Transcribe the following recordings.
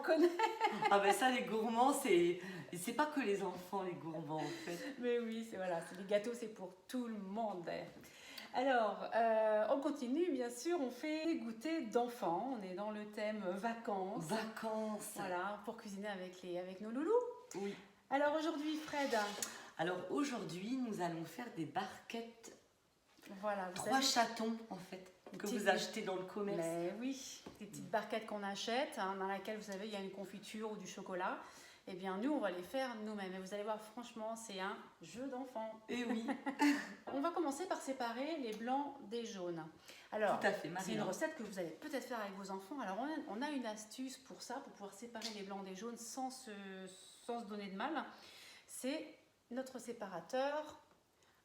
connaît. Ah ben ça, les gourmands, c'est pas que les enfants, les gourmands, en fait. Mais oui, voilà, les gâteaux, c'est pour tout le monde. Alors, on continue, bien sûr, on fait des goûters d'enfants. On est dans le thème vacances. Vacances. Voilà, pour cuisiner avec nos loulous. Oui. Alors aujourd'hui, Fred. Alors aujourd'hui, nous allons faire des barquettes. Voilà, 3 chatons, en fait, que vous achetez dans le commerce. Mais oui, des petites barquettes qu'on achète, hein, dans laquelle, vous savez, il y a une confiture ou du chocolat. Eh bien, nous, on va les faire nous-mêmes. Et vous allez voir, franchement, c'est un jeu d'enfant. Et oui. On va commencer par séparer les blancs des jaunes. Alors, tout à fait, c'est une recette que vous allez peut-être faire avec vos enfants. Alors, on a une astuce pour ça, pour pouvoir séparer les blancs des jaunes sans se donner de mal. C'est notre séparateur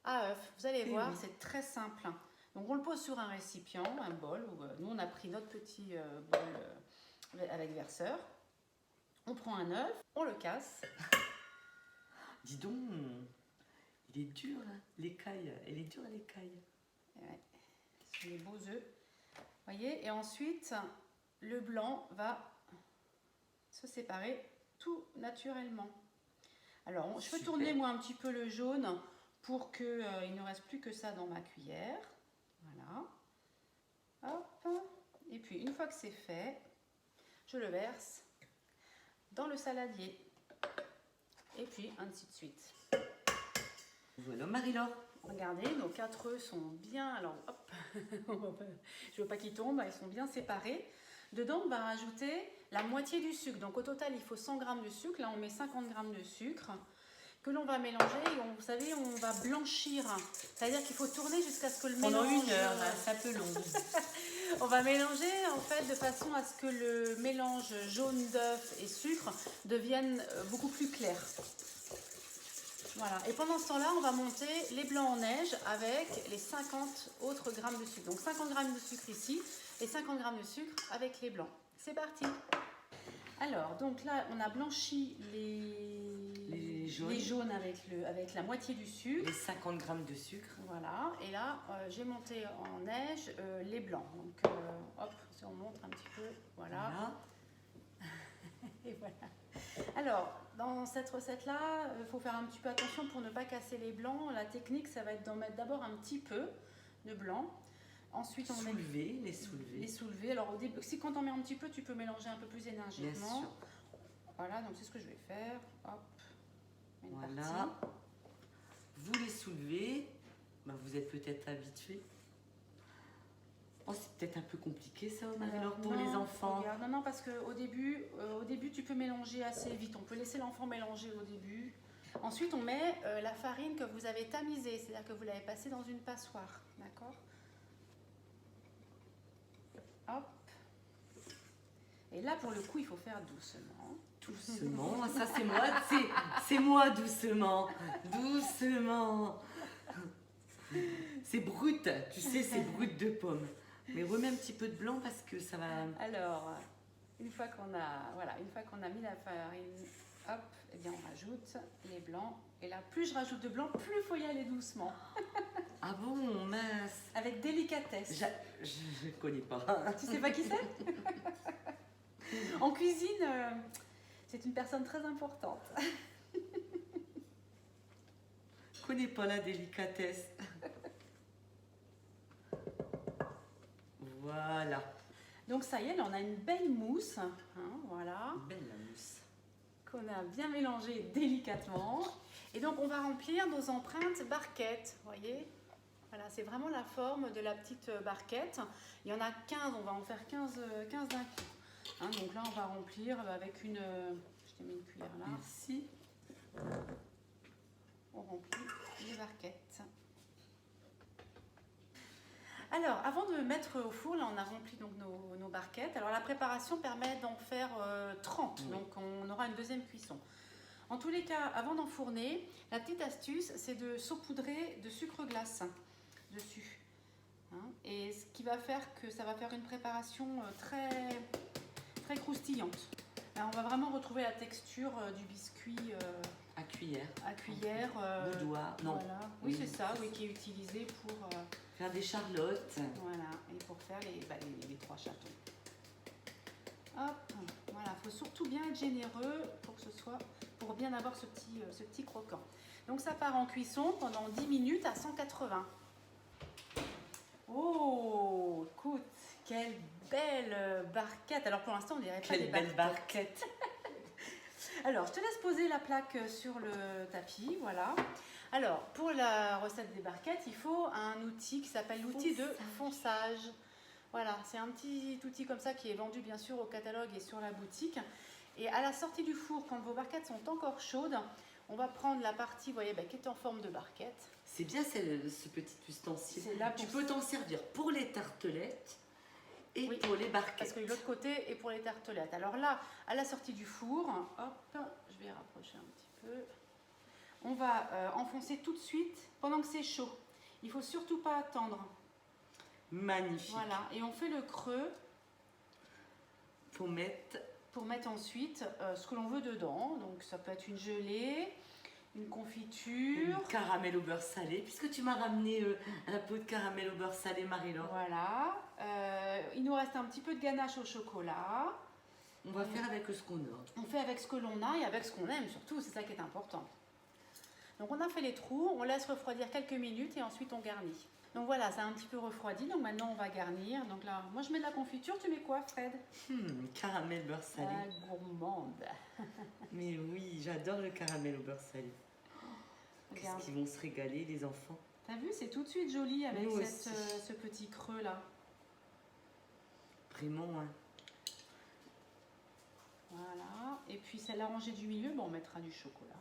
à œufs. Vous allez voir, c'est très simple. Donc, on le pose sur un récipient, un bol. Nous, on a pris notre petit bol avec verseur. On prend un œuf, on le casse. Dis donc, il est dur, hein, l'écaille. Elle est dure, l'écaille. Ouais, ce sont des beaux œufs. Voyez, et ensuite, le blanc va se séparer tout naturellement. Alors, je peux tourner, moi, un petit peu le jaune pour qu'il ne reste plus que ça dans ma cuillère. Voilà. Hop. Et puis, une fois que c'est fait, je le verse dans le saladier. Et puis, ainsi de suite. Voilà, Marie-Laure. Regardez, nos 4 œufs sont bien... Alors, hop, je veux pas qu'ils tombent, ils sont bien séparés. Dedans, on va rajouter la moitié du sucre. Donc, au total, il faut 100 g de sucre. Là, on met 50 g de sucre que l'on va mélanger. Et vous savez, on va blanchir. C'est-à-dire qu'il faut tourner jusqu'à ce que le mélange... Pendant 1 heure, c'est un peu long. On va mélanger, en fait, de façon à ce que le mélange jaune d'œuf et sucre devienne beaucoup plus clair. Voilà. Et pendant ce temps-là, on va monter les blancs en neige avec les 50 autres grammes de sucre. Donc 50 g de sucre ici et 50 g de sucre avec les blancs. C'est parti. Alors, donc là, on a blanchi les jaunes avec la moitié du sucre. Les 50 g de sucre. Voilà. Et là, j'ai monté en neige les blancs. Donc, hop, si on montre un petit peu, voilà. Et voilà. Alors, dans cette recette-là, il faut faire un petit peu attention pour ne pas casser les blancs. La technique, ça va être d'en mettre d'abord un petit peu de blanc. Ensuite, on les soulever. Alors, au début, quand on met un petit peu, tu peux mélanger un peu plus énergiquement. Bien sûr. Voilà, donc c'est ce que je vais faire. Hop, voilà. Partie. Vous les soulevez. Ben, vous êtes peut-être habitué. Oh, c'est peut-être un peu compliqué ça, Marie-Laure, pour les enfants. Regarde, non, parce qu'au début, tu peux mélanger assez vite. On peut laisser l'enfant mélanger au début. Ensuite, on met la farine que vous avez tamisée, c'est-à-dire que vous l'avez passée dans une passoire. D'accord ? Hop. Et là, pour le coup, il faut faire doucement. Doucement, ça c'est moi doucement. Doucement. C'est brut, tu sais, c'est brut de pomme. Mais remets un petit peu de blanc parce que ça va... Alors, une fois qu'on a mis la farine, hop, et bien on rajoute les blancs. Et là, plus je rajoute de blanc, plus il faut y aller doucement. Ah bon, mince. Avec délicatesse. Je ne connais pas. Tu sais pas qui c'est? En cuisine, c'est une personne très importante. Je connais pas la délicatesse. Voilà. Donc ça y est, là on a une belle mousse, hein, voilà. Belle la mousse. Qu'on a bien mélangée délicatement. Et donc on va remplir nos empreintes barquettes, vous voyez. Voilà, c'est vraiment la forme de la petite barquette. Il y en a 15, on va en faire 15 d'un coup. Hein, donc là on va remplir avec une... Je t'ai mis une cuillère là. Merci. On remplit les barquettes. Alors, avant de mettre au four, là on a rempli donc nos barquettes. Alors la préparation permet d'en faire 30, oui. Donc on aura une deuxième cuisson. En tous les cas, avant d'enfourner, la petite astuce, c'est de saupoudrer de sucre glace dessus. Hein, et ce qui va faire que ça va faire une préparation très, très croustillante. Alors, on va vraiment retrouver la texture du biscuit à cuillère. À cuillère. Boudoir, non. Voilà. Oui, c'est ça, oui, qui est utilisé pour... faire des charlottes. Voilà, et pour faire les 3 chatons. Hop. Voilà, il faut surtout bien être généreux pour que ce soit, pour bien avoir ce petit croquant. Donc ça part en cuisson pendant 10 minutes à 180. Oh, écoute, quelle belle barquette. Alors pour l'instant, on dirait pas des Quelle belle barquette. Alors, je te laisse poser la plaque sur le tapis, voilà. Alors, pour la recette des barquettes, il faut un outil qui s'appelle l'outil de fonçage. Voilà, c'est un petit outil comme ça qui est vendu bien sûr au catalogue et sur la boutique. Et à la sortie du four, quand vos barquettes sont encore chaudes, on va prendre la partie, vous voyez, qui est en forme de barquette. C'est bien ce petit ustensile. C'est là Tu peux t'en servir pour les tartelettes et oui, pour les barquettes. Parce que l'autre côté est pour les tartelettes. Alors là, à la sortie du four, hop, je vais rapprocher un petit peu. On va enfoncer tout de suite pendant que c'est chaud. Il ne faut surtout pas attendre. Magnifique. Voilà, et on fait le creux pour mettre ensuite ce que l'on veut dedans. Donc ça peut être une gelée, une confiture. Une caramel au beurre salé, puisque tu m'as ramené un pot de caramel au beurre salé, Marie-Laure. Voilà. Il nous reste un petit peu de ganache au chocolat. On va faire avec ce qu'on a. On fait avec ce que l'on a et avec ce qu'on aime surtout, c'est ça qui est important. Donc on a fait les trous, on laisse refroidir quelques minutes et ensuite on garnit. Donc voilà, ça a un petit peu refroidi, donc maintenant on va garnir. Donc là, moi je mets de la confiture, tu mets quoi Fred? Caramel beurre salé. Ah, gourmande. Mais oui, j'adore le caramel au beurre salé. Qu'est-ce qu'ils vont se régaler les enfants. T'as vu, c'est tout de suite joli avec Nous ce petit creux là. Vraiment, hein. Voilà, et puis celle-là rangée du milieu, bon, on mettra du chocolat.